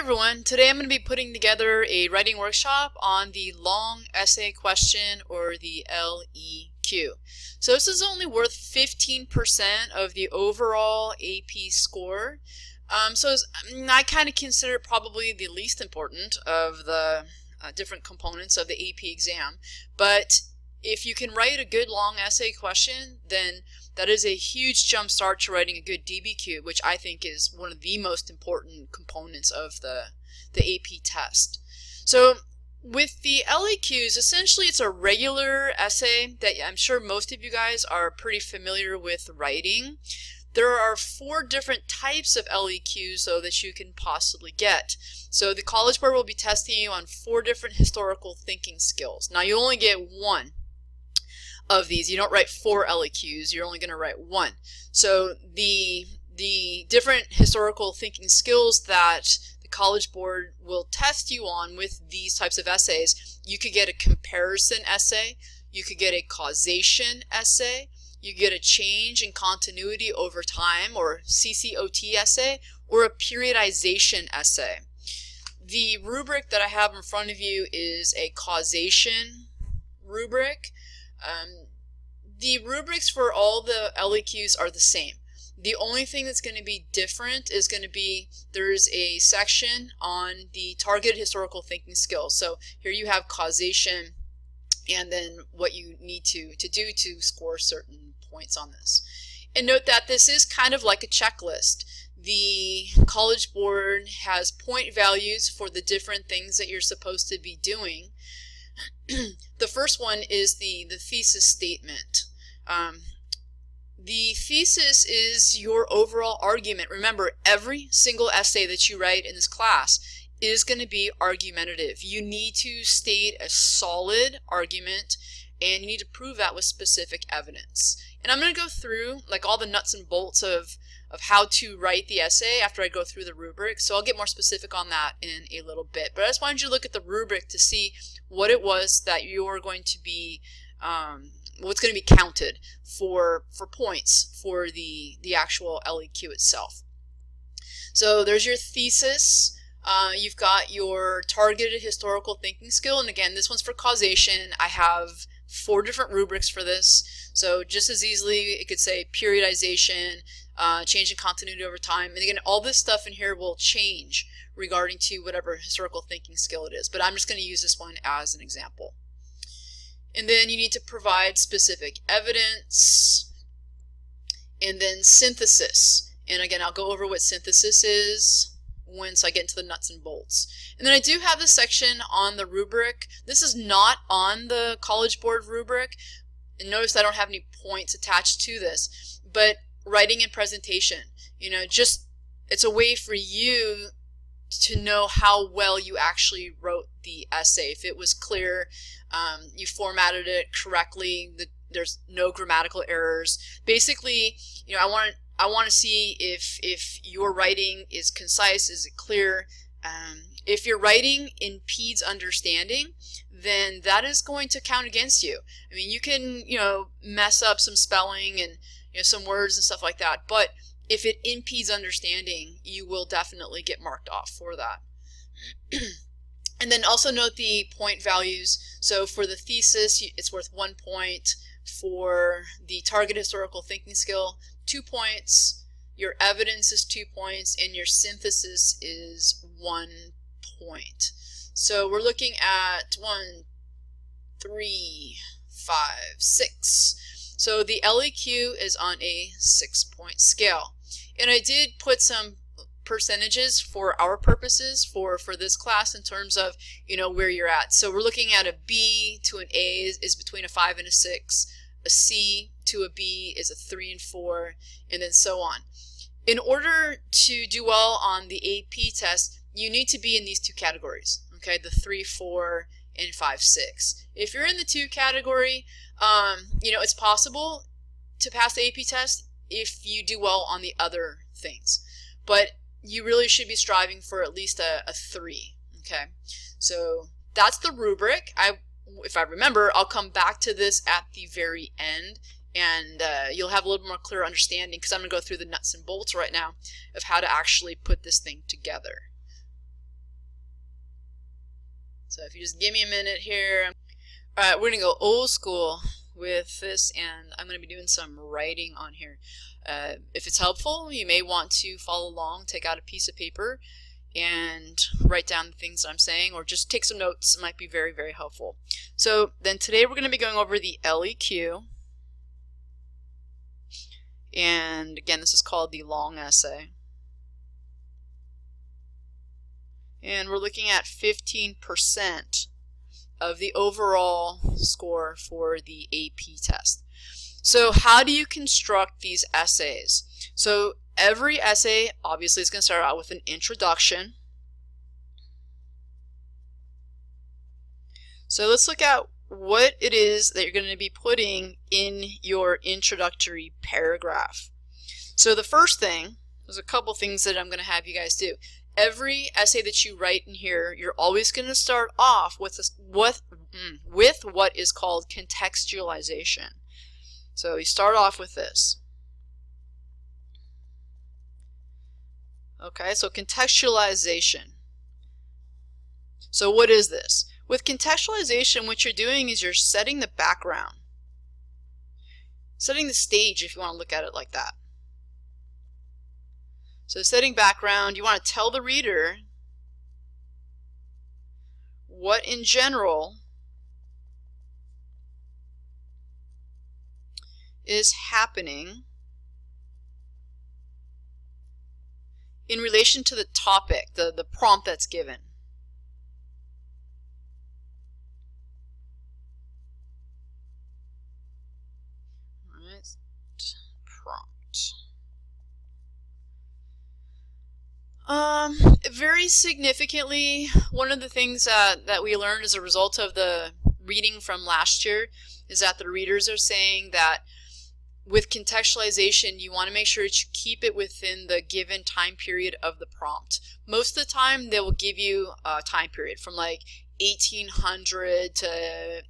everyone, today I'm going to be putting together a writing workshop on the long essay question, or the LEQ. So this is only worth 15% of the overall AP score. I kind of consider it probably the least important of the different components of the AP exam. But if you can write a good long essay question, then that is a huge jump start to writing a good DBQ, which I think is one of the most important components of the AP test. So with the LEQs, essentially it's a regular essay that I'm sure most of you guys are pretty familiar with writing. There are 4 different types of LEQs though that you can possibly get. So the College Board will be testing you on 4 different historical thinking skills. Now you only get 1 of these. You don't write 4 LEQs, you're only going to write 1. So the different historical thinking skills that the College Board will test you on with these types of essays, you could get a comparison essay, you could get a causation essay, you get a change in continuity over time, or CCOT essay, or a periodization essay. The rubric that I have in front of you is a causation rubric. The rubrics for all the LEQs are the same. The only thing that's going to be different is going to be there's a section on the targeted historical thinking skills. So here you have causation and then what you need to do to score certain points on this. And note that this is kind of like a checklist. The College Board has point values for the different things that you're supposed to be doing. The first one is the thesis statement. The thesis is your overall argument. Remember, every single essay that you write in this class is going to be argumentative. You need to state a solid argument, and you need to prove that with specific evidence. And I'm going to go through like all the nuts and bolts of how to write the essay after I go through the rubric. So I'll get more specific on that in a little bit. But I just wanted you to look at the rubric to see what it was that you're going to be, what's going to be counted for points for the actual LEQ itself. So there's your thesis. You've got your targeted historical thinking skill, and again, this one's for causation. I have 4 different rubrics for this. So just as easily, it could say periodization, change in continuity over time. And again, all this stuff in here will change regarding to whatever historical thinking skill it is. But I'm just going to use this one as an example. And then you need to provide specific evidence. And then synthesis. And again, I'll go over what synthesis is once I get into the nuts and bolts. And then I do have this section on the rubric. This is not on the College Board rubric. And notice I don't have any points attached to this. But writing and presentation, just it's a way for you to know how well you actually wrote the essay. If it was clear, you formatted it correctly, there's no grammatical errors. Basically, I want to see if your writing is concise, is it clear. If your writing impedes understanding, then that is going to count against you. I mean, you can, mess up some spelling and some words and stuff like that, but if it impedes understanding, you will definitely get marked off for that. And then also note the point values. So for the thesis, it's worth 1 point. For the target historical thinking skill, 2 points. Your evidence is 2 points, and your synthesis is 1 point. So we're looking at 1, 3, 5, 6. So the LEQ is on a 6-point scale. And I did put some percentages for our purposes for this class in terms of, where you're at. So we're looking at a B to an A is between a 5 and a 6. A C to a B is a 3 and 4, and then so on. In order to do well on the AP test, you need to be in these 2 categories, okay, the 3, 4, and 5, 6. If you're in the 2 category, it's possible to pass the AP test if you do well on the other things. But you really should be striving for at least a 3, okay? So that's the rubric. If I remember, I'll come back to this at the very end, and you'll have a little more clear understanding, because I'm going to go through the nuts and bolts right now of how to actually put this thing together. So if you just give me a minute here. All right, we're going to go old school with this, and I'm going to be doing some writing on here. If it's helpful, you may want to follow along, take out a piece of paper, and write down the things that I'm saying, or just take some notes. It might be very, very helpful. So then today we're going to be going over the LEQ. And again, this is called the long essay. And we're looking at 15% of the overall score for the AP test. So how do you construct these essays? So every essay obviously is going to start out with an introduction. So let's look at what it is that you're going to be putting in your introductory paragraph. So the first thing, there's a couple things that I'm going to have you guys do. Every essay that you write in here, you're always going to start off with what is called contextualization. So you start off with this. Okay, so contextualization. So what is this? With contextualization, what you're doing is you're setting the background, setting the stage, if you want to look at it like that. So setting background, you want to tell the reader what in general is happening in relation to the topic, the prompt that's given. All right, prompt. Very significantly, one of the things that we learned as a result of the reading from last year is that the readers are saying that with contextualization, you want to make sure that you keep it within the given time period of the prompt. Most of the time, they will give you a time period from like 1800 to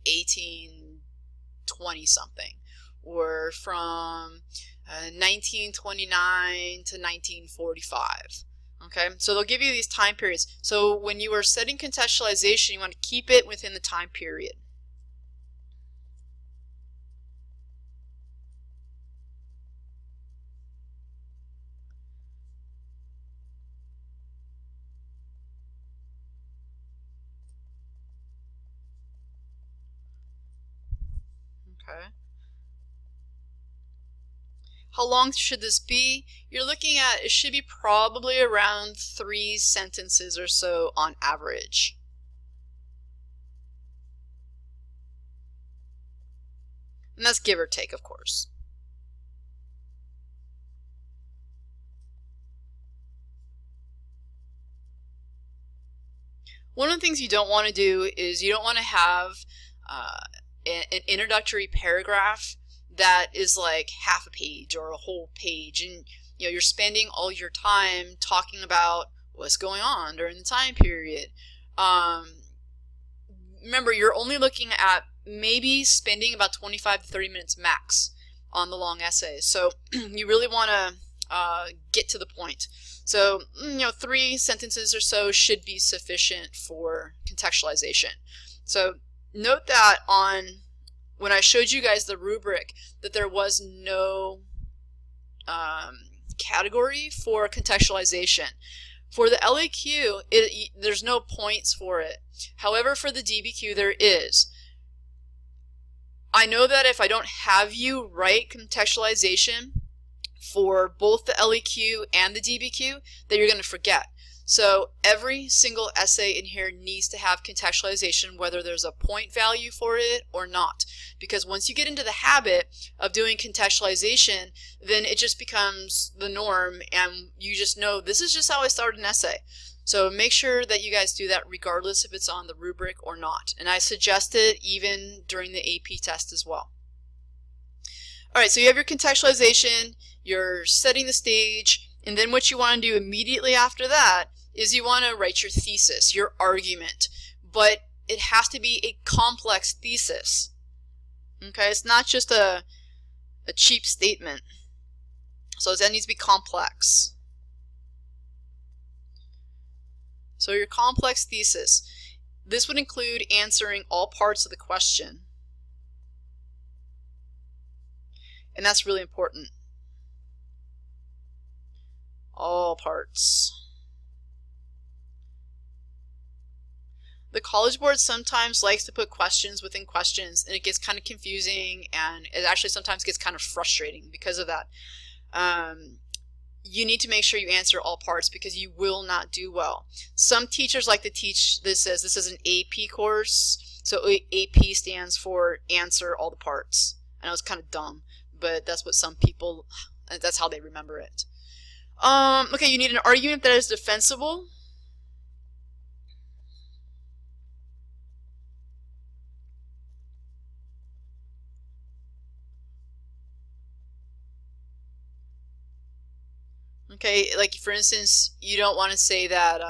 1820 something, or from 1929 to 1945. Okay, so they'll give you these time periods. So when you are setting contextualization, you want to keep it within the time period. Okay. How long should this be? You're looking at, it should be probably around 3 sentences or so on average. And that's give or take, of course. One of the things you don't want to do is you don't want to have an introductory paragraph that is like half a page or a whole page, and you know you're spending all your time talking about what's going on during the time period. Remember, you're only looking at maybe spending about 25 to 30 minutes max on the long essays, so you really want to get to the point. So 3 sentences or so should be sufficient for contextualization. So note that when I showed you guys the rubric, that there was no category for contextualization. For the LEQ, there's no points for it. However, for the DBQ, there is. I know that if I don't have you write contextualization for both the LEQ and the DBQ, that you're going to forget. So every single essay in here needs to have contextualization, whether there's a point value for it or not. Because once you get into the habit of doing contextualization, then it just becomes the norm, and you just know this is just how I start an essay. So make sure that you guys do that regardless if it's on the rubric or not. And I suggest it even during the AP test as well. Alright, so you have your contextualization, you're setting the stage, and then what you want to do immediately after that is you want to write your thesis, your argument. But it has to be a complex thesis. Okay, it's not just a cheap statement. So that needs to be complex. So your complex thesis. This would include answering all parts of the question. And that's really important. All parts. The College Board sometimes likes to put questions within questions, and it gets kind of confusing, and it actually sometimes gets kind of frustrating because of that. You need to make sure you answer all parts because you will not do well. Some teachers like to teach this as an AP course. So AP stands for answer all the parts. I know it's kind of dumb, but that's what some people, that's how they remember it. Okay, you need an argument that is defensible. Okay, like for instance, you don't want to say that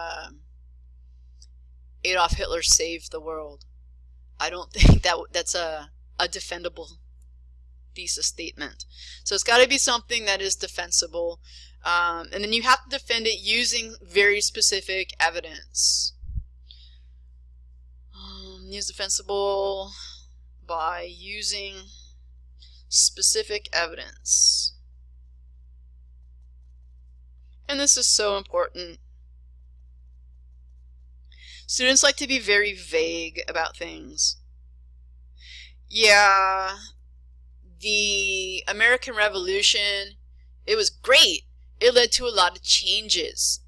Adolf Hitler saved the world. I don't think that's a defendable thesis statement. So it's got to be something that is defensible, and then you have to defend it using very specific evidence. Use defensible by using specific evidence. And this is so important. Students like to be very vague about things. Yeah, the American Revolution, it was great. It led to a lot of changes.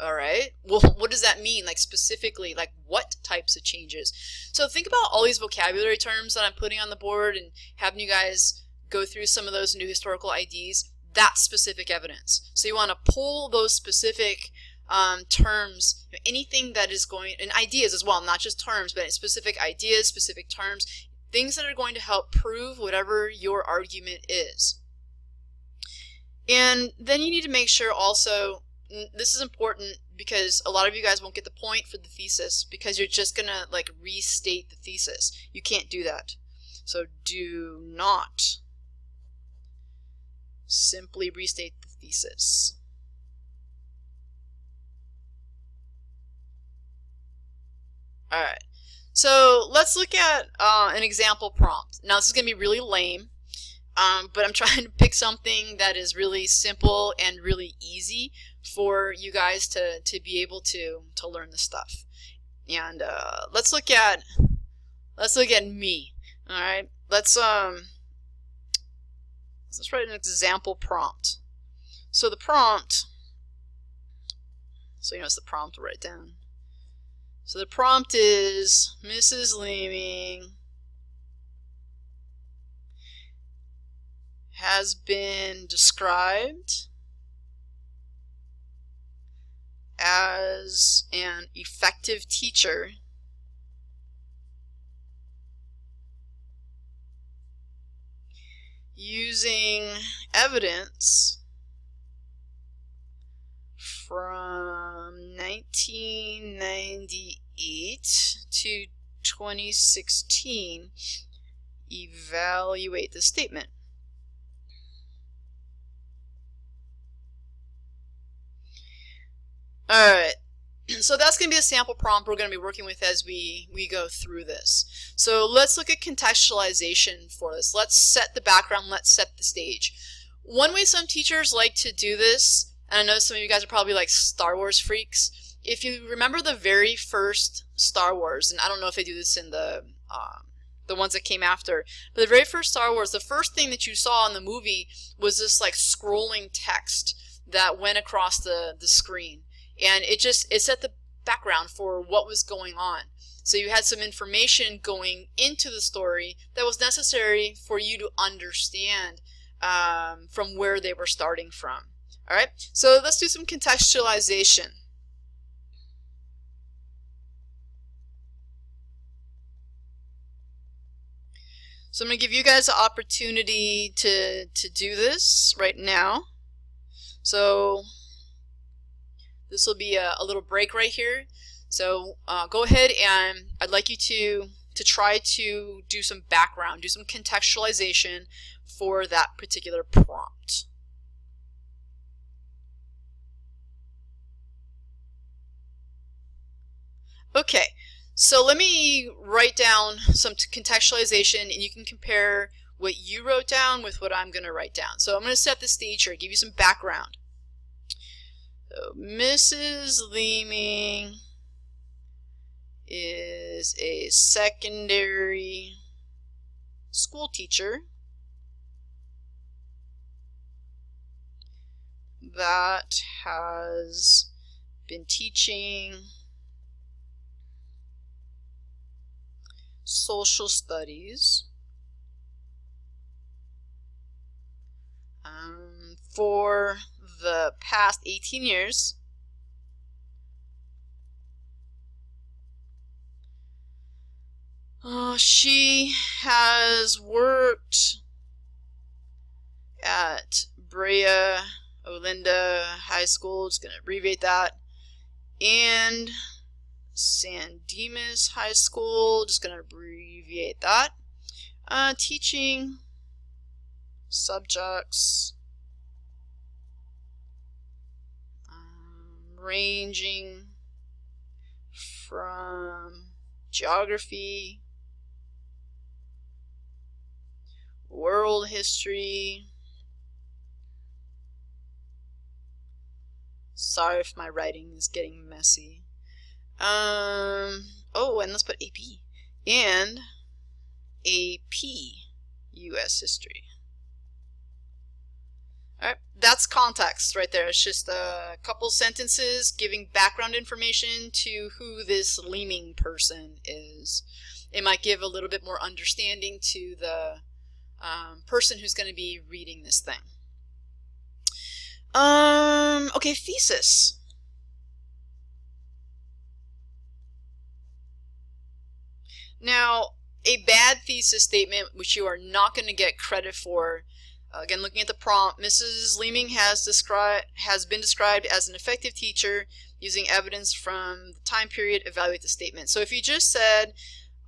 Alright, well, what does that mean? Like specifically, like what types of changes? So think about all these vocabulary terms that I'm putting on the board and having you guys go through some of those new historical IDs. That's specific evidence. So you want to pull those specific terms, anything that is going, and ideas as well, not just terms, but specific ideas, specific terms, things that are going to help prove whatever your argument is. And then you need to make sure also, this is important because a lot of you guys won't get the point for the thesis because you're just going to like restate the thesis. You can't do that. So do not simply restate the thesis. Alright, so let's look at an example prompt. Now this is going to be really lame, but I'm trying to pick something that is really simple and really easy for you guys to be able to learn this stuff. And let's look at me. Alright, let's write an example prompt. So the prompt, so you know it's the prompt, we'll write it down. So the prompt is Mrs. Leeming has been described as an effective teacher using evidence from 1998 to 2016. Evaluate the statement. Alright, so that's going to be a sample prompt we're going to be working with as we go through this. So let's look at contextualization for this. Let's set the background, let's set the stage. One way some teachers like to do this, and I know some of you guys are probably like Star Wars freaks, if you remember the very first Star Wars, and I don't know if they do this in the ones that came after, but the very first Star Wars, the first thing that you saw in the movie was this like scrolling text that went across the screen. And it set the background for what was going on. So you had some information going into the story that was necessary for you to understand from where they were starting from. Alright, so let's do some contextualization. So I'm going to give you guys the opportunity to do this right now. So this will be a little break right here. So go ahead, and I'd like you to try to do some background, do some contextualization for that particular prompt. Okay, so let me write down some contextualization, and you can compare what you wrote down with what I'm going to write down. So I'm going to set the stage here, give you some background. So Mrs. Leeming is a secondary school teacher that has been teaching social studies for the past 18 years. She has worked at Brea Olinda High School, just going to abbreviate that, and San Dimas High School, just going to abbreviate that, teaching subjects ranging from geography, world history. Sorry if my writing is getting messy. Oh, and let's put AP. And AP US history. Alright, that's context right there. It's just a couple sentences giving background information to who this Leeming person is. It might give a little bit more understanding to the person who's going to be reading this thing. Okay, thesis. Now, a bad thesis statement, which you are not going to get credit for, again, looking at the prompt, Mrs. Leeming has been described as an effective teacher using evidence from the time period, evaluate the statement. So if you just said,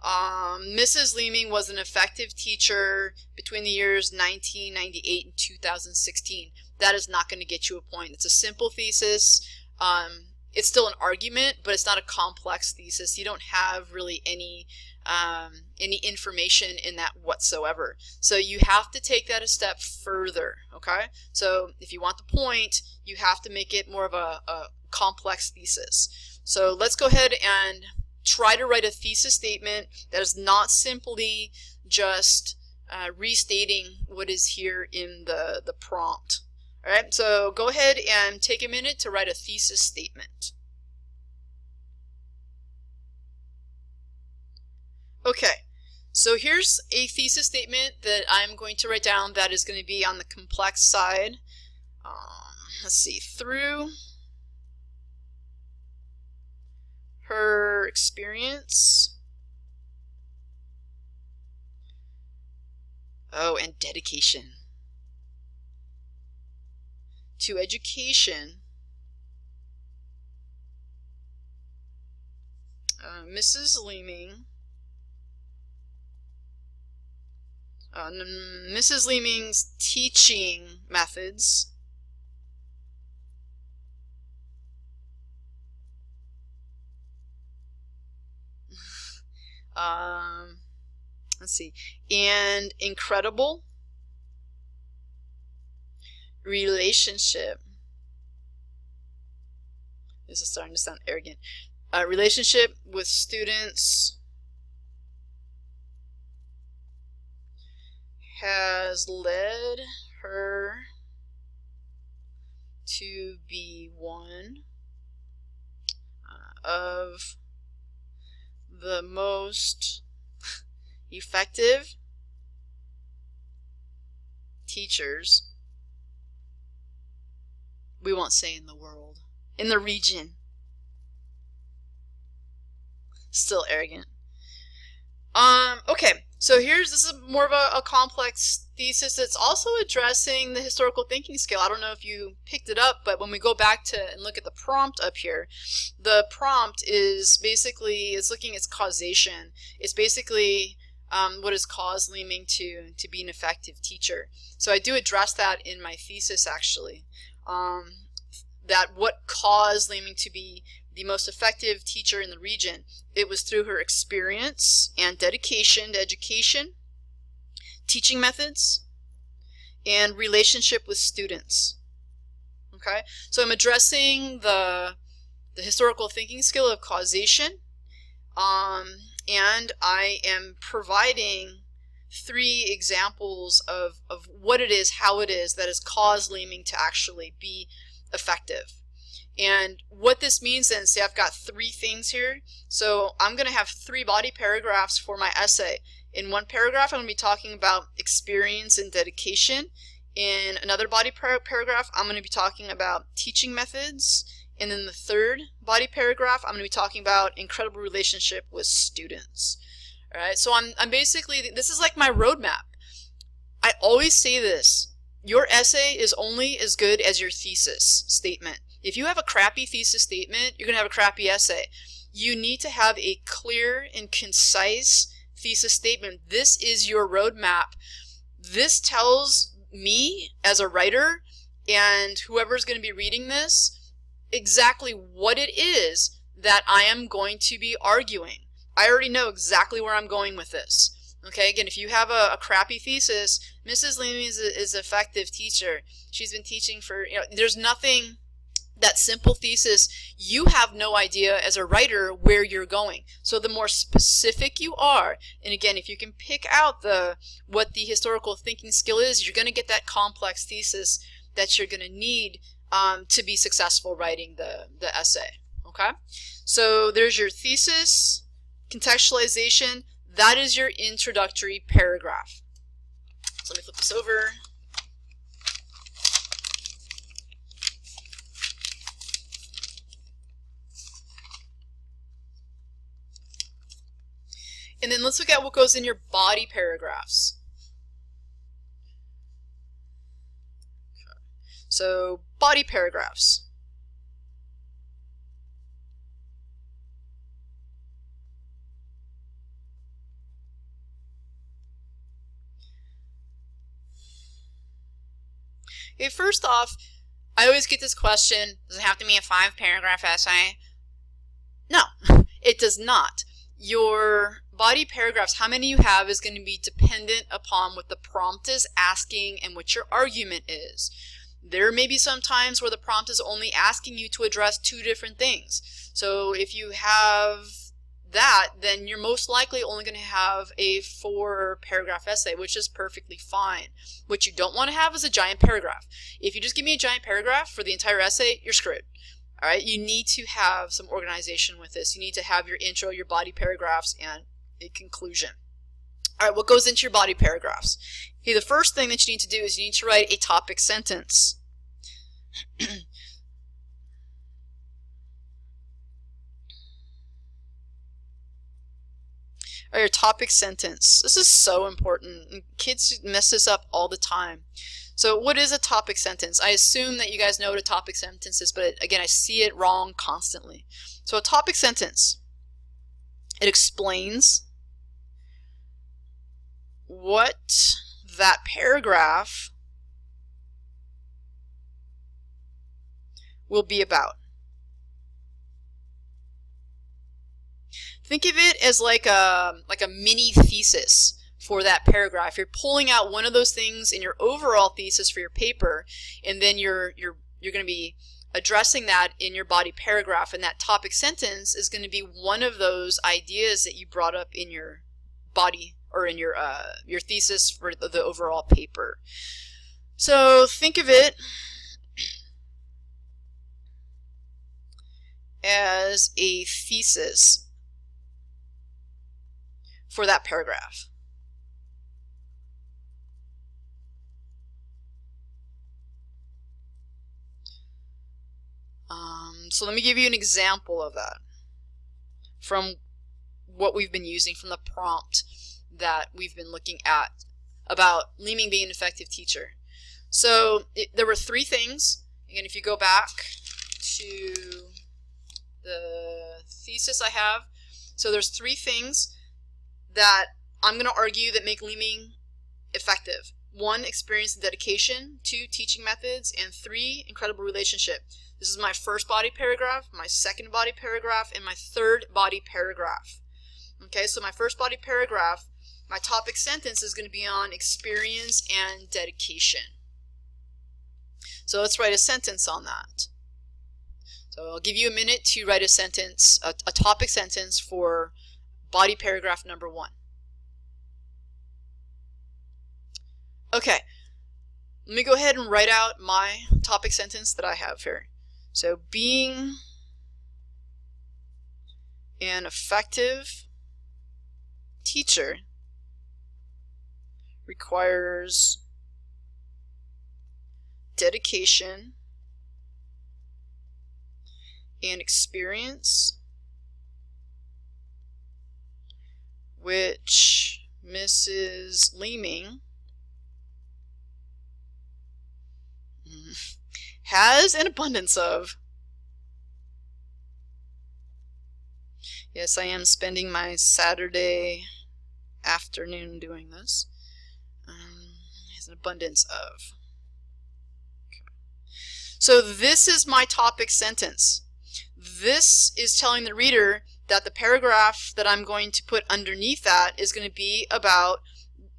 Mrs. Leeming was an effective teacher between the years 1998 and 2016, that is not going to get you a point. It's a simple thesis. It's still an argument, but it's not a complex thesis. You don't have really any information in that whatsoever. So you have to take that a step further, okay? So if you want the point, you have to make it more of a complex thesis. So let's go ahead and try to write a thesis statement that is not simply just restating what is here in the prompt. All right, so go ahead and take a minute to write a thesis statement. Okay, so here's a thesis statement that I'm going to write down that is going to be on the complex side. Let's see, through her experience, and dedication to education, Mrs. Leeming Mrs. Leeming's teaching methods let's see, and incredible relationship. This is starting to sound arrogant. Relationship with students has led her to be one of the most effective teachers, we won't say in the world, in the region. Still arrogant. Okay, so this is more of a complex thesis. It's also addressing the historical thinking skill. I don't know if you picked it up, but when we go back to and look at the prompt up here, the prompt is basically, it's looking at causation. It's basically what has caused Leeming to be an effective teacher. So I do address that in my thesis, actually. that what caused Leeming to be the most effective teacher in the region, it was through her experience and dedication to education, teaching methods, and relationship with students. Okay, so I'm addressing the historical thinking skill of causation, and I am providing 3 examples of what it is, how it is that has caused Leeming to actually be effective. And what this means then, see, I've got 3 things here. So I'm going to have 3 body paragraphs for my essay. In one paragraph, I'm going to be talking about experience and dedication. In another body paragraph, I'm going to be talking about teaching methods. And then the third body paragraph, I'm going to be talking about incredible relationship with students. All right, so I'm basically, this is like my roadmap. I always say this, your essay is only as good as your thesis statement. If you have a crappy thesis statement, you're going to have a crappy essay. You need to have a clear and concise thesis statement. This is your roadmap. This tells me as a writer and whoever's going to be reading this exactly what it is that I am going to be arguing. I already know exactly where I'm going with this. Okay, again, if you have a crappy thesis, Mrs. Leeming is an effective teacher. She's been teaching for, there's nothing, that simple thesis, you have no idea as a writer where you're going. So the more specific you are, and again, if you can pick out what the historical thinking skill is, you're going to get that complex thesis that you're going to need to be successful writing the essay. Okay, so there's your thesis, contextualization. That is your introductory paragraph. So let me flip this over. And then let's look at what goes in your body paragraphs. Okay. So body paragraphs. Okay, first off, I always get this question, does it have to be a 5-paragraph essay? No, it does not. Your body paragraphs, how many you have, is going to be dependent upon what the prompt is asking and what your argument is. There may be some times where the prompt is only asking you to address 2 different things. So if you have that, then you're most likely only going to have a 4-paragraph essay, which is perfectly fine. What you don't want to have is a giant paragraph. If you just give me a giant paragraph for the entire essay, you're screwed. All right, you need to have some organization with this. You need to have your intro, your body paragraphs, and a conclusion. All right, what goes into your body paragraphs? Okay, the first thing that you need to do is you need to write a topic sentence. Or your topic sentence. This is so important. Kids mess this up all the time. So what is a topic sentence? I assume that you guys know what a topic sentence is, but again, I see it wrong constantly. So a topic sentence, it explains what that paragraph will be about. Think of it as like a mini thesis for that paragraph. You're pulling out one of those things in your overall thesis for your paper, and then you're going to be addressing that in your body paragraph, and that topic sentence is going to be one of those ideas that you brought up in your body or in your thesis for the overall paper. So think of it as a thesis for that paragraph. So let me give you an example of that from what we've been using from the prompt that we've been looking at about Leeming being an effective teacher. So there were 3 things. Again, if you go back to the thesis I have, so there's 3 things that I'm going to argue that make Leeming effective. 1, experience and dedication. 2, teaching methods. And 3, incredible relationship. This is my first body paragraph, my second body paragraph, and my third body paragraph. Okay, so my first body paragraph, my topic sentence is going to be on experience and dedication. So let's write a sentence on that. So I'll give you a minute to write a sentence, a topic sentence for body paragraph number 1. Okay, let me go ahead and write out my topic sentence that I have here. So being an effective teacher requires dedication and experience, which Mrs. Leeming has an abundance of. Yes, I am spending my Saturday afternoon doing this. Has an abundance of. Okay. So this is my topic sentence. This is telling the reader that the paragraph that I'm going to put underneath that is going to be about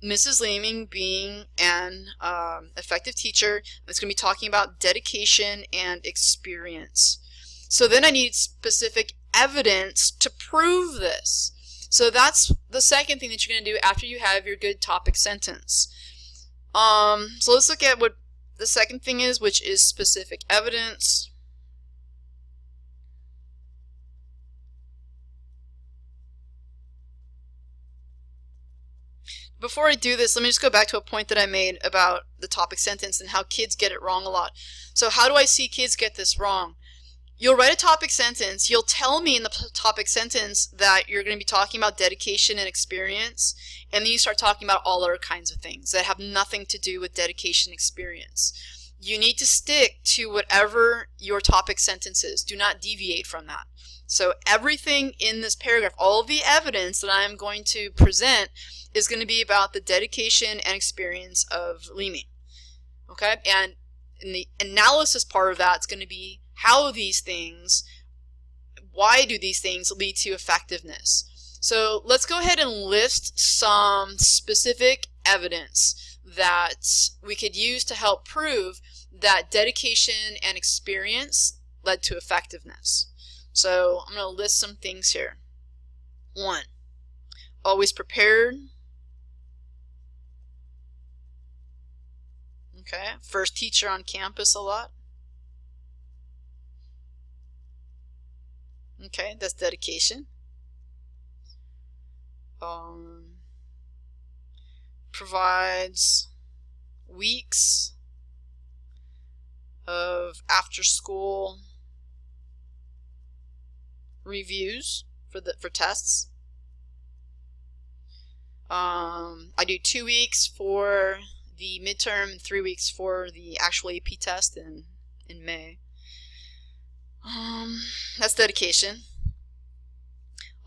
Mrs. Leeming being an effective teacher. It's going to be talking about dedication and experience. So then I need specific evidence to prove this. So that's the second thing that you're going to do after you have your good topic sentence. So let's look at what the second thing is, which is specific evidence. Before I do this, let me just go back to a point that I made about the topic sentence and how kids get it wrong a lot. So how do I see kids get this wrong? You'll write a topic sentence. You'll tell me in the topic sentence that you're going to be talking about dedication and experience, and then you start talking about all other kinds of things that have nothing to do with dedication and experience. You need to stick to whatever your topic sentence is. Do not deviate from that. So everything in this paragraph, all of the evidence that I'm going to present is going to be about the dedication and experience of Leeming. Okay? And in the analysis part of that, it's going to be how these things, why do these things lead to effectiveness? So let's go ahead and list some specific evidence that we could use to help prove that dedication and experience led to effectiveness. So I'm going to list some things here. 1, always prepared. Okay, first teacher on campus a lot. Okay, that's dedication. Provides weeks of after-school reviews for tests. I do 2 weeks for the midterm and 3 weeks for the actual AP test in May. That's dedication.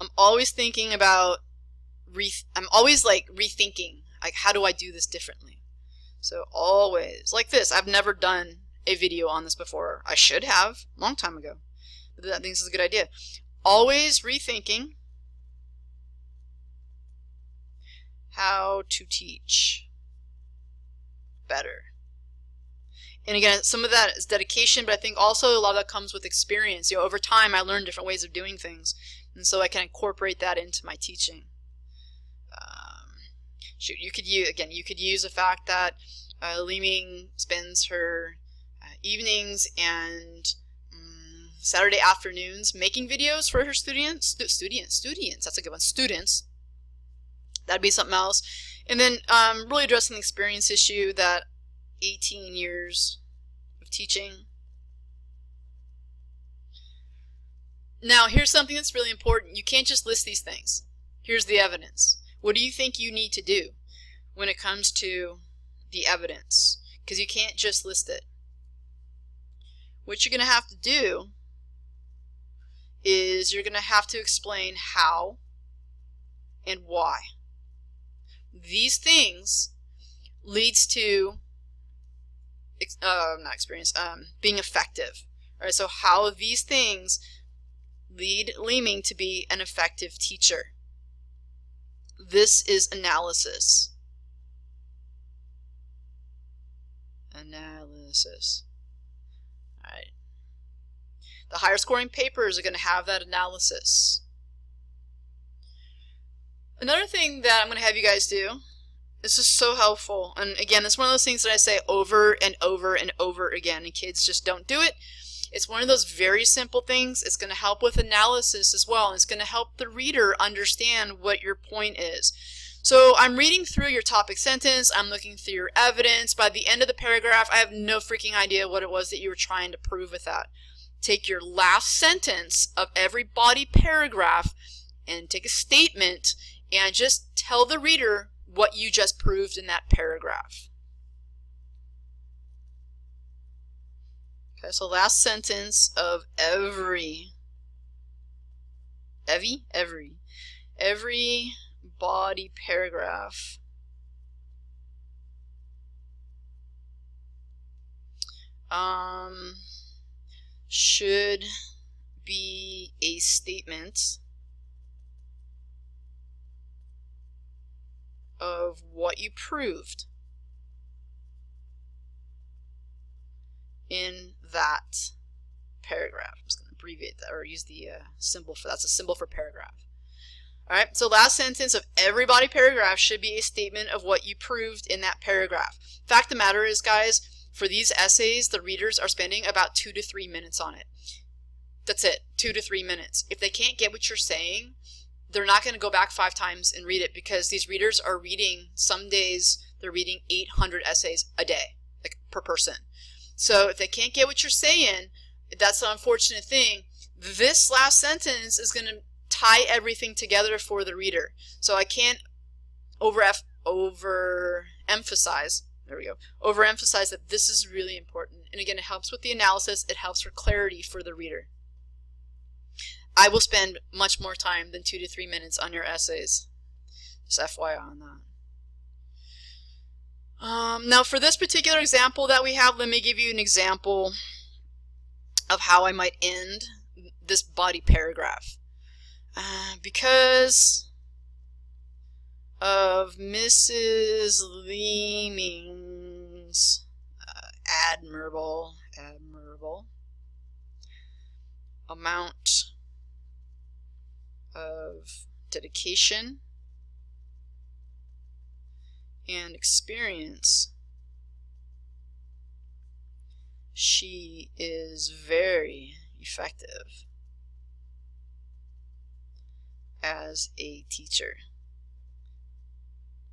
I'm always thinking about I'm always like rethinking, like, how do I do this differently? So always like this. I've never done a video on this before. I should have a long time ago, but I think this is a good idea. Always rethinking how to teach better. And again, some of that is dedication, but I think also a lot of that comes with experience. You know, over time I learned different ways of doing things, and so I can incorporate that into my teaching. You could use the fact that Leeming spends her evenings and Saturday afternoons making videos for her students. That's a good one. Students. That'd be something else. And then really addressing the experience issue, that 18 years of teaching. Now, here's something that's really important. You can't just list these things. Here's the evidence. What do you think you need to do when it comes to the evidence? Because you can't just list it. What you're going to have to do is you're going to have to explain how and why these things leads to being effective. All right, so how these things lead Leeming to be an effective teacher. This is analysis. Analysis. All right. The higher scoring papers are going to have that analysis. Another thing that I'm going to have you guys do, this is so helpful, and again, it's one of those things that I say over and over and over again, and kids just don't do it. It's one of those very simple things. It's going to help with analysis as well, and it's going to help the reader understand what your point is. So I'm reading through your topic sentence, I'm looking through your evidence. By the end of the paragraph, I have no freaking idea what it was that you were trying to prove with that. Take your last sentence of every body paragraph and take a statement and just tell the reader what you just proved in that paragraph. Okay, so last sentence of every body paragraph should be a statement of what you proved in that paragraph. I'm just going to abbreviate that or use the symbol for that's a symbol for paragraph. All right, so last sentence of every body paragraph should be a statement of what you proved in that paragraph. Fact of the matter is, guys, for these essays, the readers are spending about 2 to 3 minutes on it. That's it, 2 to 3 minutes. If they can't get what you're saying, they're not going to go back 5 times and read it, because these readers are reading, some days they're reading 800 essays a day, like per person. So if they can't get what you're saying, that's the unfortunate thing. This last sentence is going to tie everything together for the reader. So I can't overemphasize, there we go, overemphasize that this is really important. And again, it helps with the analysis, it helps for clarity for the reader. I will spend much more time than 2 to 3 minutes on your essays. Just FYI on that. Now for this particular example that we have, let me give you an example of how I might end this body paragraph. Because of Mrs. Leeming's admirable amount of dedication and experience, she is very effective as a teacher.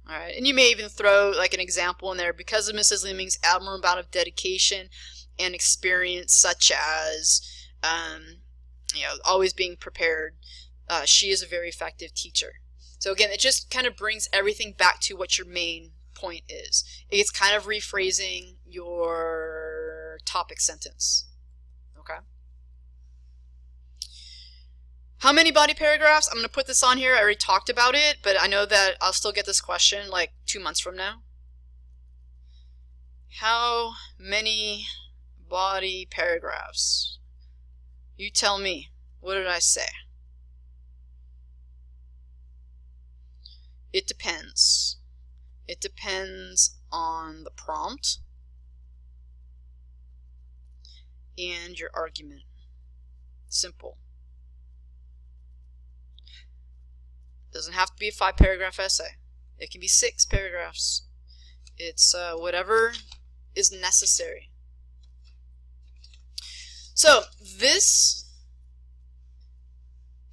Alright, and you may even throw like an example in there, because of Mrs. Leeming's admirable amount of dedication and experience, such as always being prepared, she is a very effective teacher. So again, it just kind of brings everything back to what your main point is. It's kind of rephrasing your topic sentence. Okay? How many body paragraphs? I'm going to put this on here. I already talked about it, but I know that I'll still get this question like 2 months from now. How many body paragraphs? You tell me. What did I say? It depends. It depends on the prompt and your argument. Simple. Doesn't have to be a 5-paragraph essay. It can be 6 paragraphs. It's whatever is necessary. So this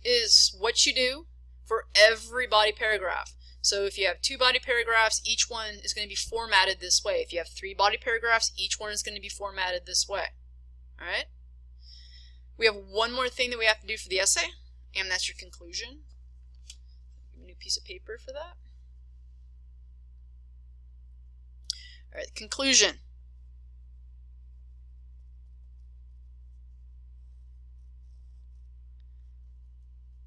is what you do for every body paragraph. So if you have 2 body paragraphs, each one is going to be formatted this way. If you have 3 body paragraphs, each one is going to be formatted this way. All right? We have one more thing that we have to do for the essay, and that's your conclusion. A new piece of paper for that. All right, conclusion.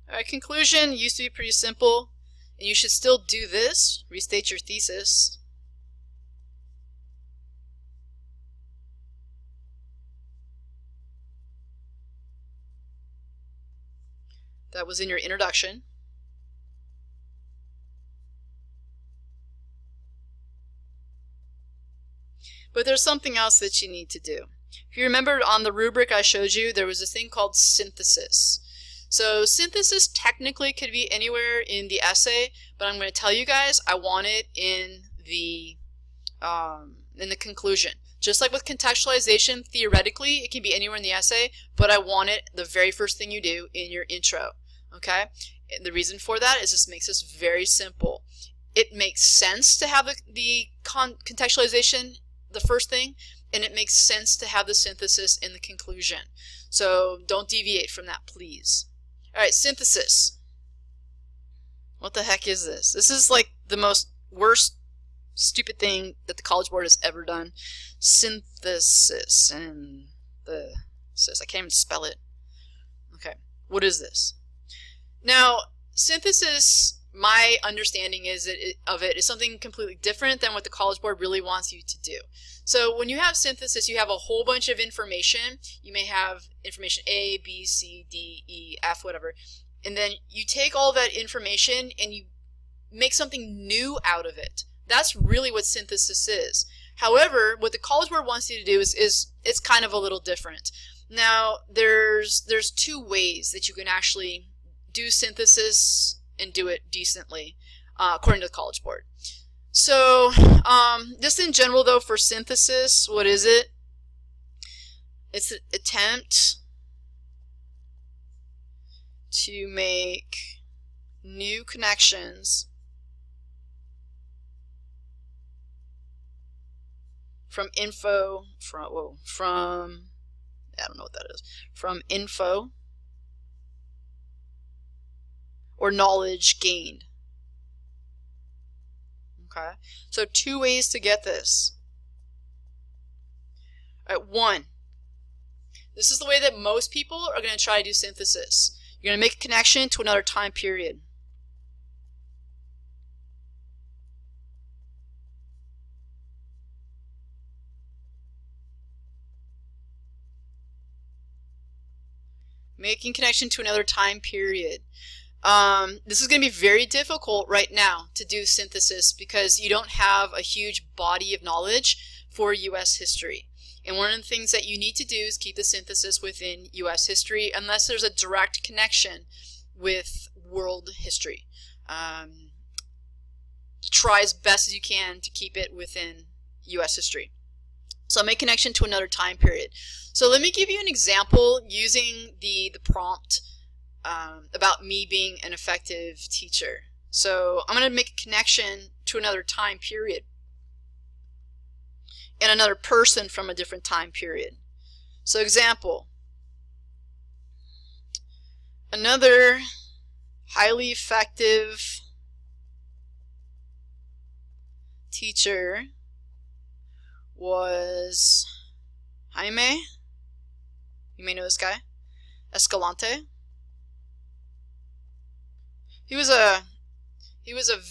All right, conclusion used to be pretty simple, and you should still do this. Restate your thesis. That was in your introduction. But there's something else that you need to do. If you remember on the rubric I showed you, there was a thing called synthesis. So synthesis technically could be anywhere in the essay, but I'm going to tell you guys I want it in the conclusion. Just like with contextualization, theoretically it can be anywhere in the essay, but I want it the very first thing you do in your intro. Okay? And the reason for that is this makes this very simple. It makes sense to have the contextualization the first thing, and it makes sense to have the synthesis in the conclusion. So don't deviate from that, please. Alright, synthesis. What the heck is this? This is like the most worst stupid thing that the College Board has ever done. Synthesis. And the I can't even spell it. Okay, what is this? Now, synthesis, my understanding of it is something completely different than what the College Board really wants you to do. So when you have synthesis, you have a whole bunch of information. You may have information A, B, C, D, E, F, whatever. And then you take all that information and you make something new out of it. That's really what synthesis is. However, what the College Board wants you to do is it's kind of a little different. Now, there's two ways that you can actually do synthesis and do it decently, according to the College Board. So, just in general though, for synthesis, what is it? It's an attempt to make new connections from I don't know what that is, from info or knowledge gained. Okay, so two ways to get this. All right, one, this is the way that most people are going to try to do synthesis. You're going to make a connection to another time period. Making connection to another time period. This is going to be very difficult right now to do synthesis because you don't have a huge body of knowledge for U.S. history. And one of the things that you need to do is keep the synthesis within U.S. history unless there's a direct connection with world history. Try as best as you can to keep it within U.S. history. So make connection to another time period. So let me give you an example using the prompt about me being an effective teacher. So I'm going to make a connection to another time period and another person from a different time period. So example, another highly effective teacher was Jaime, you may know this guy, Escalante. He was a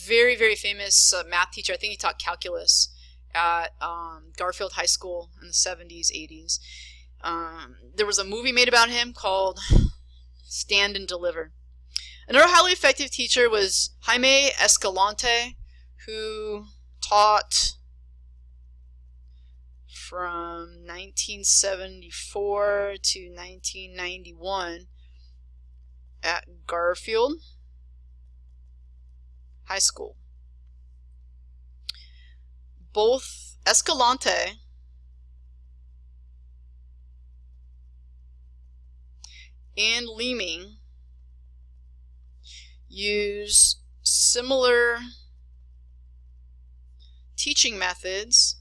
very, very famous math teacher. I think he taught calculus at Garfield High School in the 70s, 80s. There was a movie made about him called Stand and Deliver. Another highly effective teacher was Jaime Escalante, who taught from 1974 to 1991 at Garfield High School. Both Escalante and Leeming use similar teaching methods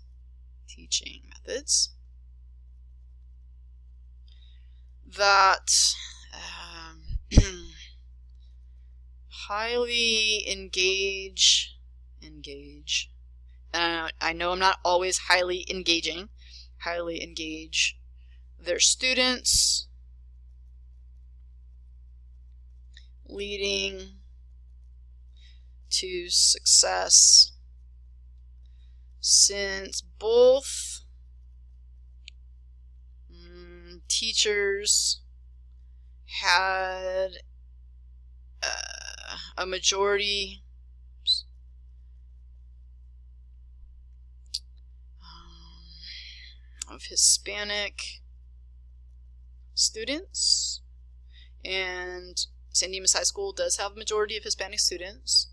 that highly engage. I know I'm not always highly engage their students, leading to success, since both teachers had a majority of Hispanic students, and San Dimas High School does have a majority of Hispanic students.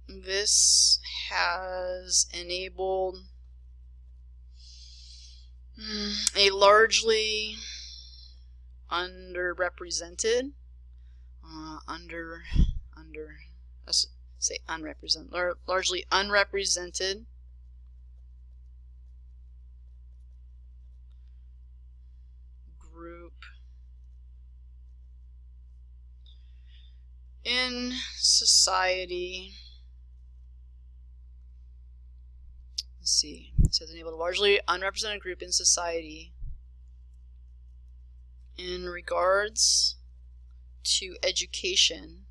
This has enabled a largely underrepresented, let's say unrepresented, largely unrepresented group in society. Let's see, it says enabled a largely unrepresented group in society in regards to education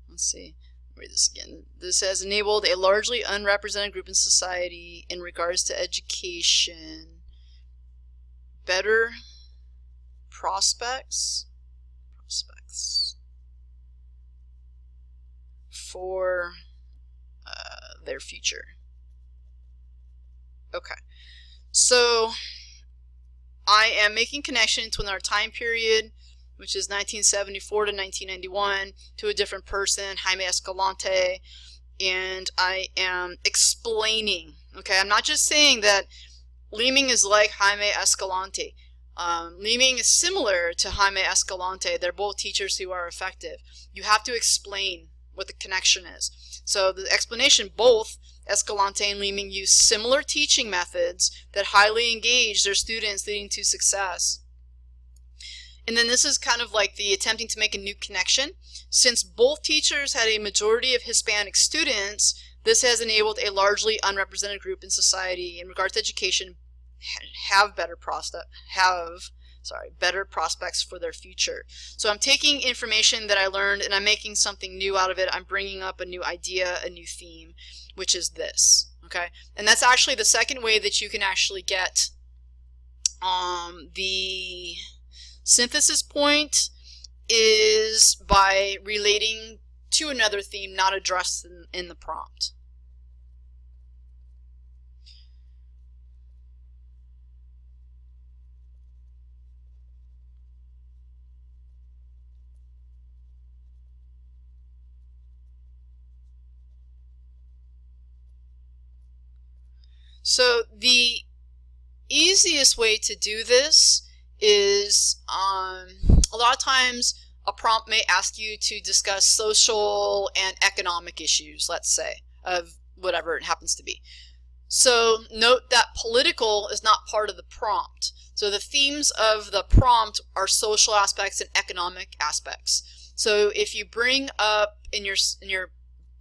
let's see, read this again. This has enabled a largely unrepresented group in society in regards to education better prospects for their future. Okay, so I am making connections with our time period, which is 1974 to 1991, to a different person, Jaime Escalante, and I am explaining. Okay, I'm not just saying that Leeming is like Jaime Escalante. Leeming is similar to Jaime Escalante. They're both teachers who are effective. You have to explain what the connection is. So the explanation, both Escalante and Leeming use similar teaching methods that highly engage their students, leading to success. And then this is kind of like the attempting to make a new connection. Since both teachers had a majority of Hispanic students, this has enabled a largely unrepresented group in society in regards to education have better prospects for their future. So I'm taking information that I learned and I'm making something new out of it. I'm bringing up a new idea, a new theme, which is this. Okay, and that's actually the second way that you can actually get the synthesis point, is by relating to another theme not addressed in the prompt. So the easiest way to do this is a lot of times a prompt may ask you to discuss social and economic issues, let's say, of whatever it happens to be. So note that political is not part of the prompt. So the themes of the prompt are social aspects and economic aspects. So if you bring up in your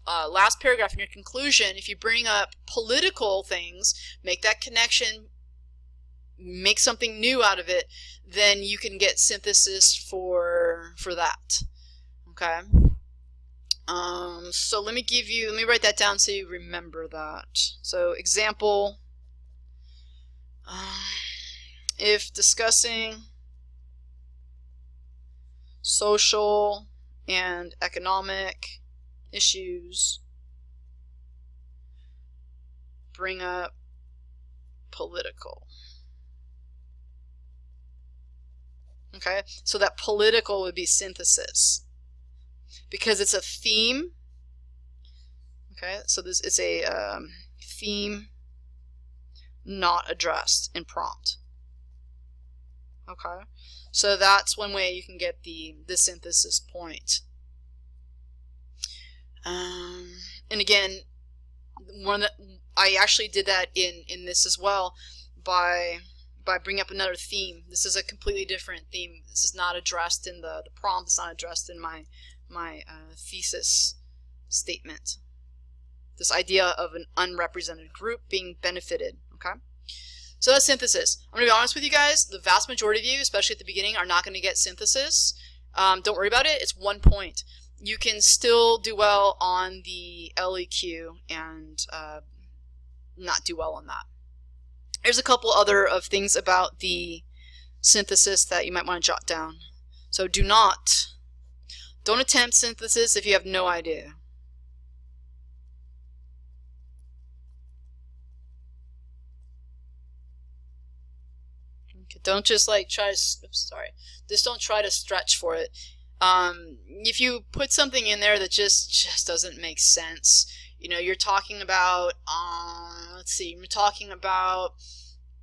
last paragraph, in your conclusion, if you bring up political things, make that connection, make something new out of it, then you can get synthesis for that. Okay. So let me write that down so you remember that. So example, if discussing social and economic issues, bring up political. Okay, so that political would be synthesis because it's a theme. Okay, so this is a theme not addressed in prompt. Okay, so that's one way you can get the synthesis point. And again, I actually did that in this as well by bringing up another theme. This is a completely different theme. This is not addressed in the prompt. It's not addressed in my thesis statement. This idea of an unrepresented group being benefited. Okay, so that's synthesis. I'm going to be honest with you guys. The vast majority of you, especially at the beginning, are not going to get synthesis. Don't worry about it. It's 1 point. you can still do well on the LEQ and not do well on that. There's a couple other of things about the synthesis that you might want to jot down. So don't attempt synthesis if you have no idea. Okay, don't just like try to, just don't try to stretch for it. If you put something in there that just doesn't make sense, you know, you're talking about, you're talking about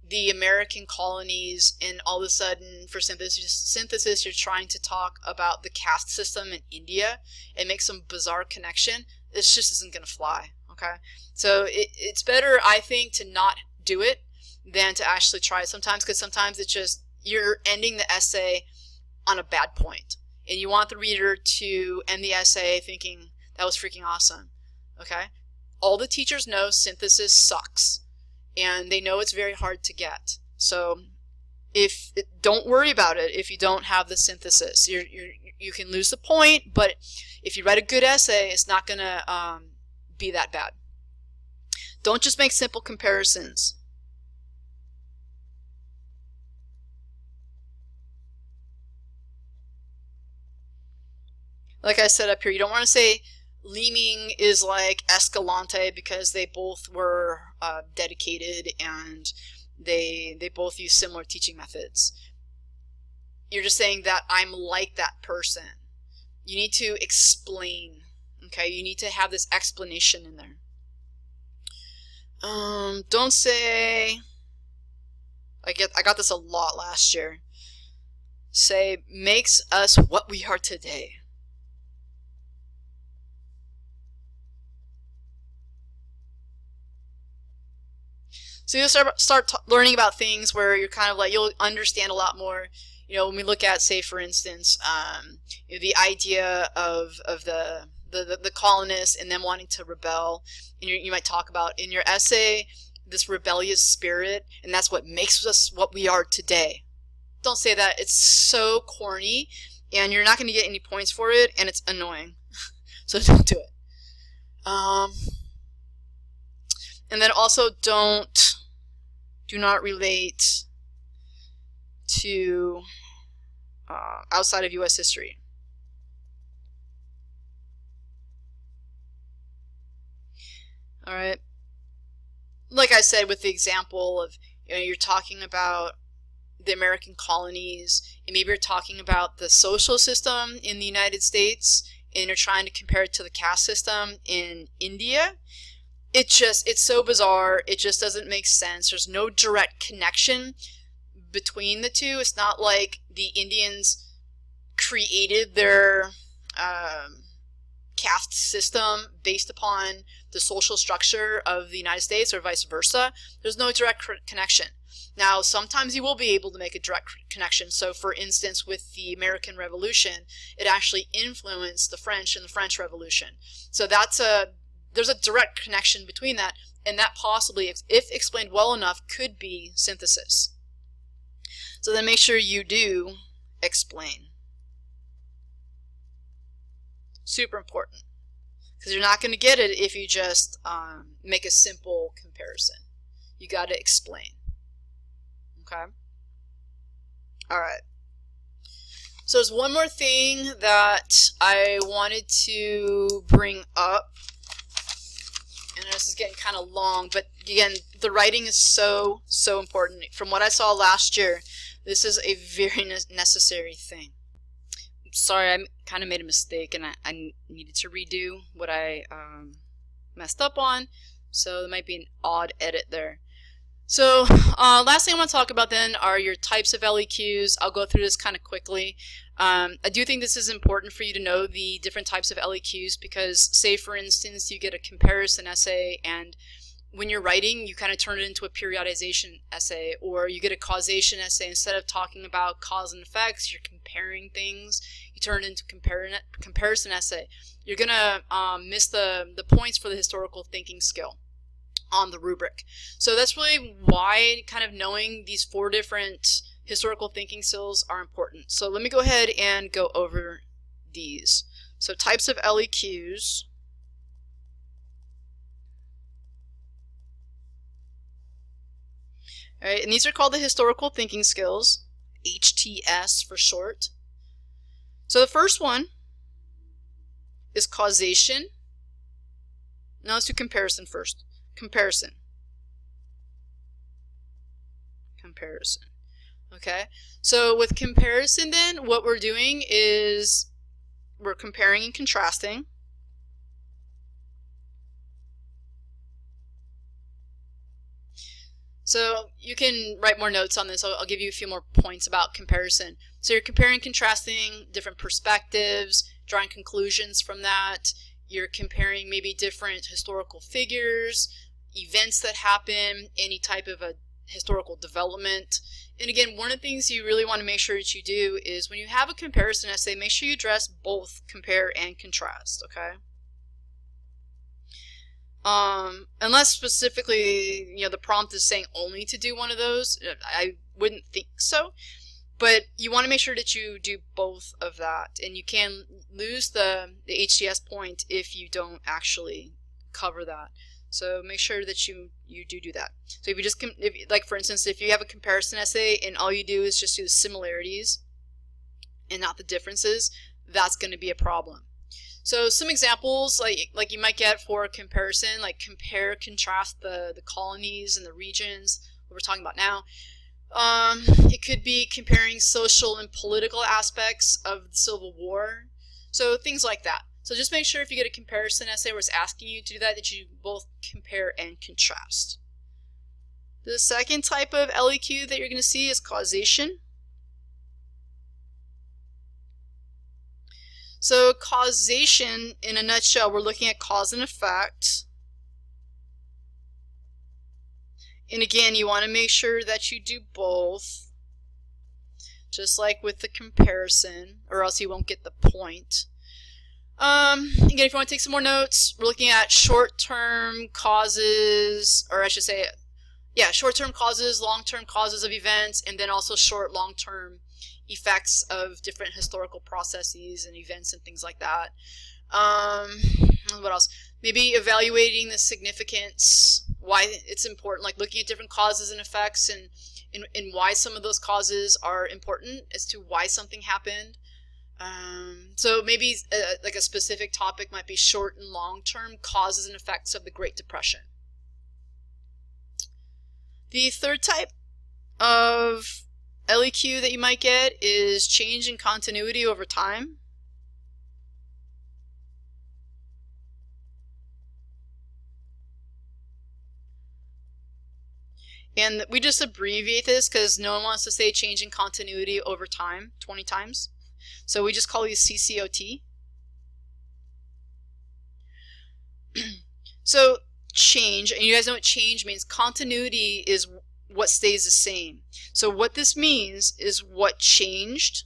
the American colonies, and all of a sudden for synthesis you're trying to talk about the caste system in India and make some bizarre connection. This just isn't going to fly, okay? So it's better, I think, to not do it than to actually try it sometimes, because sometimes it's just, you're ending the essay on a bad point. And you want the reader to end the essay thinking, that was freaking awesome, okay? All the teachers know synthesis sucks, and they know it's very hard to get. So don't worry about it if you don't have the synthesis. You can lose the point, but if you write a good essay, it's not going to be that bad. Don't just make simple comparisons. Like I said up here, you don't want to say Leeming is like Escalante because they both were dedicated and they both use similar teaching methods. You're just saying that I'm like that person. You need to explain, okay? You need to have this explanation in there. Don't say, I got this a lot last year. Say, makes us what we are today. So you'll start learning about things where you're kind of like, you'll understand a lot more. You know, when we look at, say, for instance, you know, the idea of the colonists and them wanting to rebel, and you might talk about in your essay this rebellious spirit, and that's what makes us what we are today. Don't say that. It's so corny, and you're not going to get any points for it, and it's annoying. So don't do it. And then also do not relate to outside of U.S. history. All right. Like I said, with the example of, you know, you're talking about the American colonies, and maybe you're talking about the social system in the United States, and you're trying to compare it to the caste system in India. It's so bizarre. It just doesn't make sense. There's no direct connection between the two. It's not like the Indians created their caste system based upon the social structure of the United States or vice versa. There's no direct connection. Now, sometimes you will be able to make a direct connection. So, for instance, with the American Revolution, it actually influenced the French and the French Revolution. So there's a direct connection between that, and that possibly, if explained well enough, could be synthesis. So then make sure you do explain. Super important, because you're not going to get it if you just make a simple comparison. You got to explain. Okay? Alright. So there's one more thing that I wanted to bring up. And this is getting kind of long, but again, the writing is so important. From what I saw last year, this is a very necessary thing. Sorry, I kind of made a mistake, and I needed to redo what I messed up on, so there might be an odd edit there. So last thing I want to talk about then are your types of LEQs. I'll go through this kind of quickly. I do think this is important for you to know the different types of LEQs because, say for instance, you get a comparison essay, and when you're writing, you kind of turn it into a periodization essay, or you get a causation essay. Instead of talking about cause and effects, you're comparing things. You turn it into comparison essay. You're going to miss the points for the historical thinking skill on the rubric. So that's really why kind of knowing these 4 different historical thinking skills are important. So let me go ahead and go over these. So types of LEQs. All right, and these are called the historical thinking skills, HTS for short. So the first one is causation. Now let's do comparison first. Comparison. Okay, so with comparison then, what we're doing is we're comparing and contrasting. So you can write more notes on this. I'll give you a few more points about comparison. So you're comparing and contrasting different perspectives, drawing conclusions from that. You're comparing maybe different historical figures, events that happen, any type of a historical development. And again, one of the things you really want to make sure that you do is when you have a comparison essay, make sure you address both compare and contrast, okay? Unless specifically, the prompt is saying only to do one of those, I wouldn't think so. But you want to make sure that you do both of that, and you can lose the HTS point if you don't actually cover that. So make sure that you do that. So if you just, like for instance, if you have a comparison essay and all you do is just do the similarities and not the differences, that's going to be a problem. So some examples like you might get for a comparison, like compare, contrast the colonies and the regions, what we're talking about now. It could be comparing social and political aspects of the Civil War. So things like that. So just make sure if you get a comparison essay where it's asking you to do that, that you both compare and contrast. The second type of LEQ that you're going to see is causation. So causation, in a nutshell, we're looking at cause and effect. And again, you want to make sure that you do both, just like with the comparison, or else you won't get the point. Again, if you want to take some more notes, we're looking at short-term causes, or I should say, yeah, short-term causes, long-term causes of events, and then also short, long-term effects of different historical processes and events and things like that. What else? Maybe evaluating the significance, why it's important, like looking at different causes and effects and why some of those causes are important as to why something happened. So maybe like a specific topic might be short and long-term causes and effects of the Great Depression. The third type of LEQ that you might get is change in continuity over time. And we just abbreviate this because no one wants to say change in continuity over time 20 times. So we just call these CCOT. So change, and you guys know what change means. Continuity is what stays the same. So what this means is what changed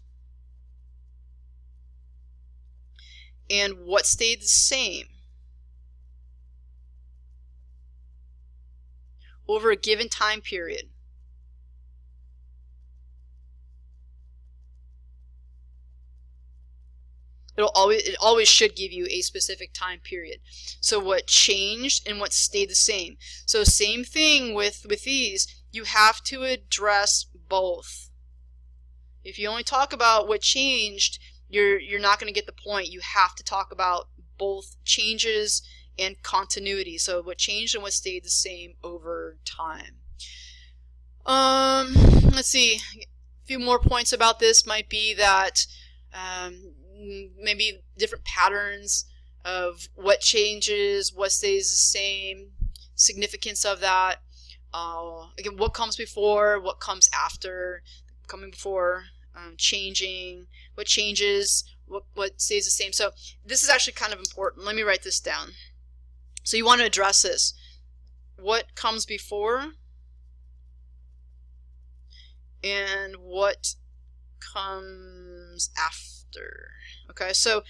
and what stayed the same over a given time period. It always should give you a specific time period. So what changed and what stayed the same. So same thing with these. You have to address both. If you only talk about what changed, you're not going to get the point. You have to talk about both changes and continuity. So what changed and what stayed the same over time. Let's see. A few more points about this might be that maybe different patterns of what changes, what stays the same, significance of that. Again, what comes before, what comes after, coming before, changing, what changes, what stays the same. So this is actually kind of important. Let me write this down. So you want to address this. What comes before and what comes after. Okay, so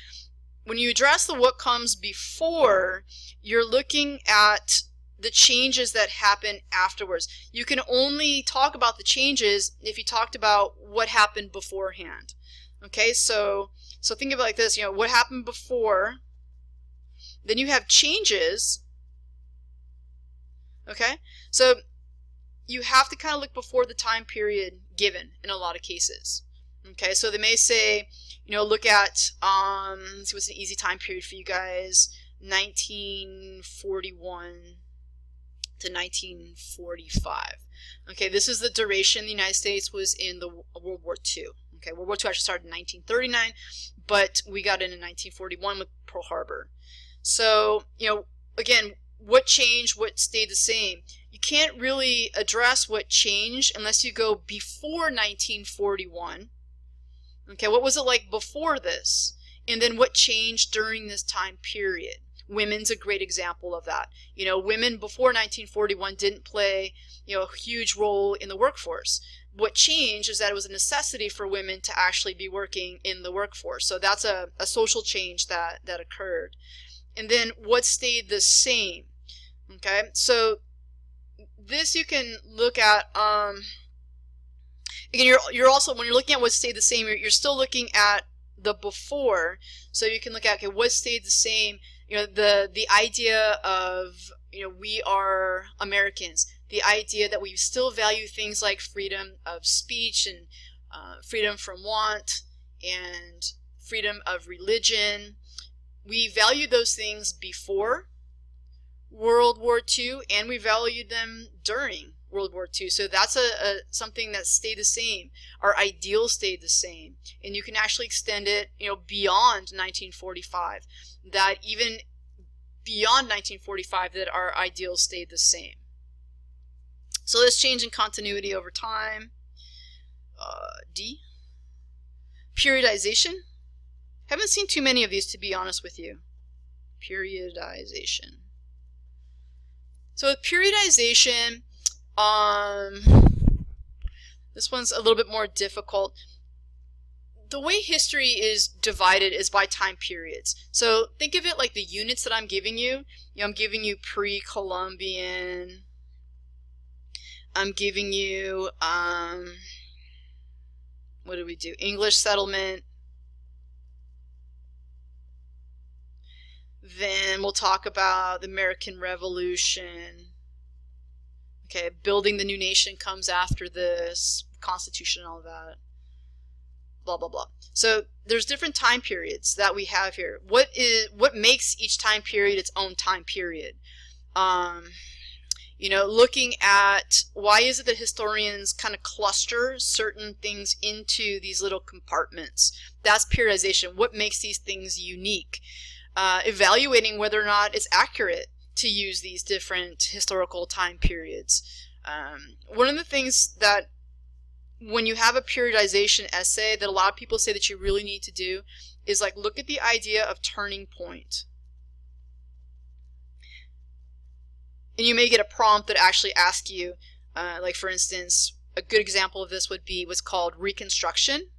when you address the what comes before, you're looking at the changes that happen afterwards. You can only talk about the changes if you talked about what happened beforehand. Okay, so So think of it like this, what happened before, then you have changes, okay? So you have to kind of look before the time period given in a lot of cases. Okay, so they may say, look at, let's see what's an easy time period for you guys, 1941 to 1945. Okay, this is the duration the United States was in the World War II. Okay, World War II actually started in 1939, but we got in 1941 with Pearl Harbor. So, again, what changed, what stayed the same? You can't really address what changed unless you go before 1941. Okay, what was it like before this? And then what changed during this time period? Women's a great example of that. Women before 1941 didn't play, a huge role in the workforce. What changed is that it was a necessity for women to actually be working in the workforce. So that's a social change that occurred. And then what stayed the same? Okay, so this you can look at, again, you're also, when you're looking at what stayed the same, you're still looking at the before. So you can look at, okay, what stayed the same? The idea of, we are Americans. The idea that we still value things like freedom of speech and freedom from want and freedom of religion. We valued those things before World War II, and we valued them during World War II. So that's something that stayed the same. Our ideals stayed the same, and you can actually extend it, beyond 1945. That even beyond 1945, that our ideals stayed the same. So this change in continuity over time. D. Periodization. Haven't seen too many of these, to be honest with you. Periodization. So with periodization, this one's a little bit more difficult. The way history is divided is by time periods. So think of it like the units that I'm giving you. I'm giving you pre-Columbian. I'm giving you, what do we do? English settlement. Then we'll talk about the American Revolution. Okay, building the new nation comes after this, Constitution and all that. Blah, blah, blah. So there's different time periods that we have here. What makes each time period its own time period? Looking at why is it that historians kind of cluster certain things into these little compartments. That's periodization. What makes these things unique? Evaluating whether or not it's accurate to use these different historical time periods. One of the things that when you have a periodization essay that a lot of people say that you really need to do is look at the idea of turning point. And you may get a prompt that actually asks you, for instance, a good example of this would be what's called Reconstruction,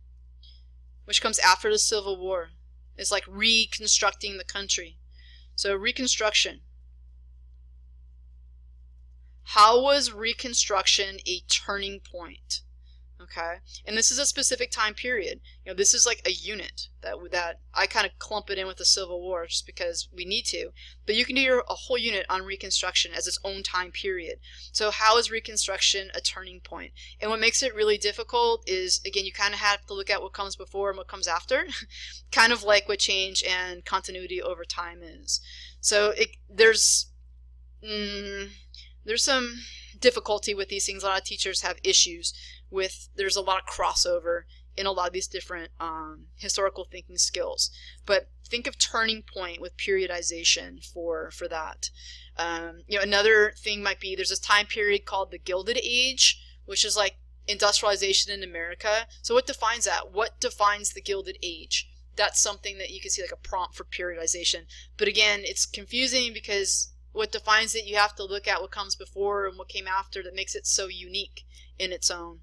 which comes after the Civil War. It's like reconstructing the country. So Reconstruction. How was Reconstruction a turning point? Okay, and this is a specific time period. This is like a unit that I kind of clump it in with the Civil War just because we need to. But you can do a whole unit on Reconstruction as its own time period. So how is Reconstruction a turning point? And what makes it really difficult is, again, you kind of have to look at what comes before and what comes after, kind of like what change and continuity over time is. So there's some difficulty with these things. A lot of teachers have issues with, there's a lot of crossover in a lot of these different historical thinking skills. But think of turning point with periodization for that. Another thing might be, there's this time period called the Gilded Age, which is like industrialization in America. So what defines that? What defines the Gilded Age? That's something that you can see like a prompt for periodization. But again, it's confusing because what defines it, you have to look at what comes before and what came after that makes it so unique in its own.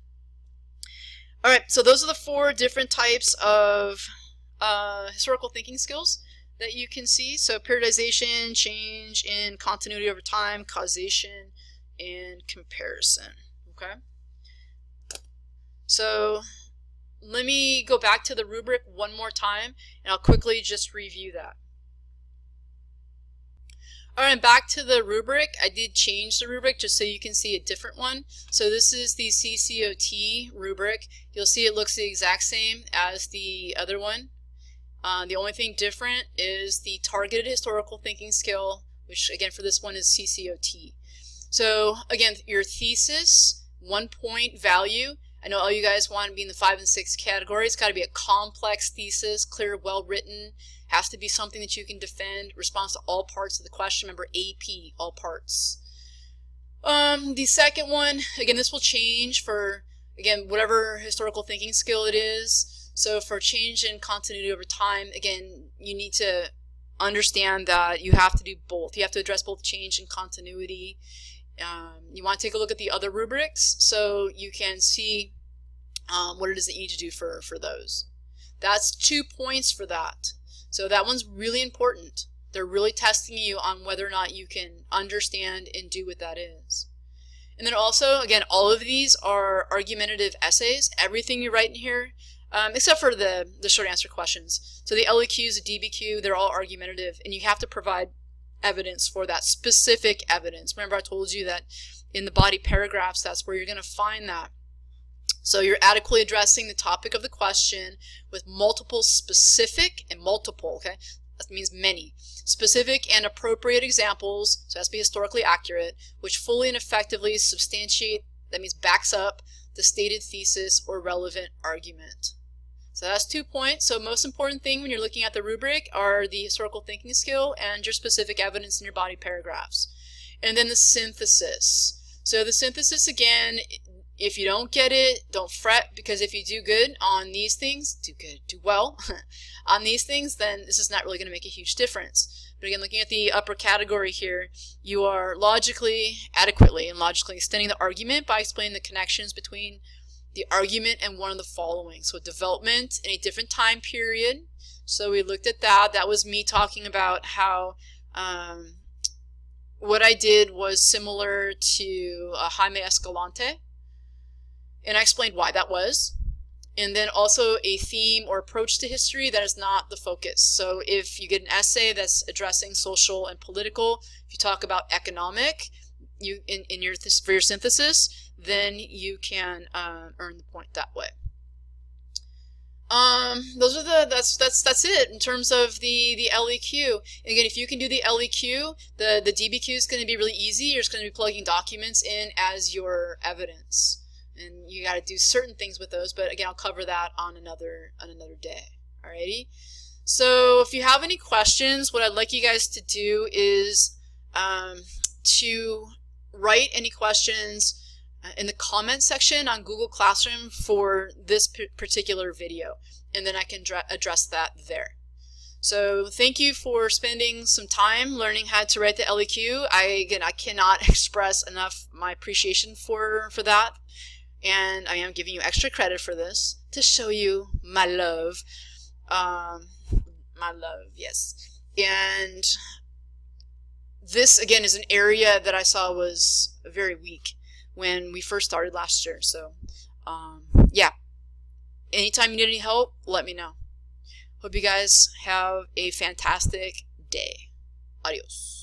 All right, so those are the 4 different types of historical thinking skills that you can see. So periodization, change in continuity over time, causation, and comparison. Okay. So let me go back to the rubric one more time, and I'll quickly just review that. All right, back to the rubric. I did change the rubric just so you can see a different one. So this is the CCOT rubric. You'll see it looks the exact same as the other one. The only thing different is the targeted historical thinking skill, which again for this one is CCOT. So again, your thesis, 1 point value. I know all you guys want to be in the 5 and 6 category. It's got to be a complex thesis, clear, well written. Has to be something that you can defend. Response to all parts of the question. Remember AP, all parts. The second one, again, this will change for, again, whatever historical thinking skill it is. So for change in continuity over time, again, you need to understand that you have to do both. You have to address both change and continuity. You want to take a look at the other rubrics so you can see what it is that you need to do for those. That's 2 points for that. So that one's really important. They're really testing you on whether or not you can understand and do what that is. And then also, again, all of these are argumentative essays. Everything you write in here, except for the short answer questions. So the LEQs, the DBQ, they're all argumentative, and you have to provide evidence for that, specific evidence. Remember I told you that in the body paragraphs, that's where you're going to find that. So you're adequately addressing the topic of the question with multiple specific and multiple, okay? That means many. Specific and appropriate examples, so it has to be historically accurate, which fully and effectively substantiate, that means backs up, the stated thesis or relevant argument. So that's 2 points. So most important thing when you're looking at the rubric are the historical thinking skill and your specific evidence in your body paragraphs. And then the synthesis. So the synthesis, again, if you don't get it, don't fret, because if you do good on these things, do well on these things, then this is not really going to make a huge difference. But again, looking at the upper category here, you are adequately and logically extending the argument by explaining the connections between the argument and one of the following. So development in a different time period. So we looked at that. That was me talking about how what I did was similar to Jaime Escalante. And I explained why that was. And then also a theme or approach to history that is not the focus. So if you get an essay that's addressing social and political, if you talk about economic, you for your synthesis, then you can earn the point that way. That's it in terms of the LEQ. And again, if you can do the LEQ, the DBQ is going to be really easy. You're just going to be plugging documents in as your evidence. And you got to do certain things with those, but again, I'll cover that on another day. Alrighty. So if you have any questions, what I'd like you guys to do is to write any questions in the comment section on Google Classroom for this particular video, and then I can address that there. So thank you for spending some time learning how to write the LEQ. I cannot express enough my appreciation for that. And I am giving you extra credit for this to show you my love. Yes. And this, again, is an area that I saw was very weak when we first started last year. So, yeah. Anytime you need any help, let me know. Hope you guys have a fantastic day. Adios.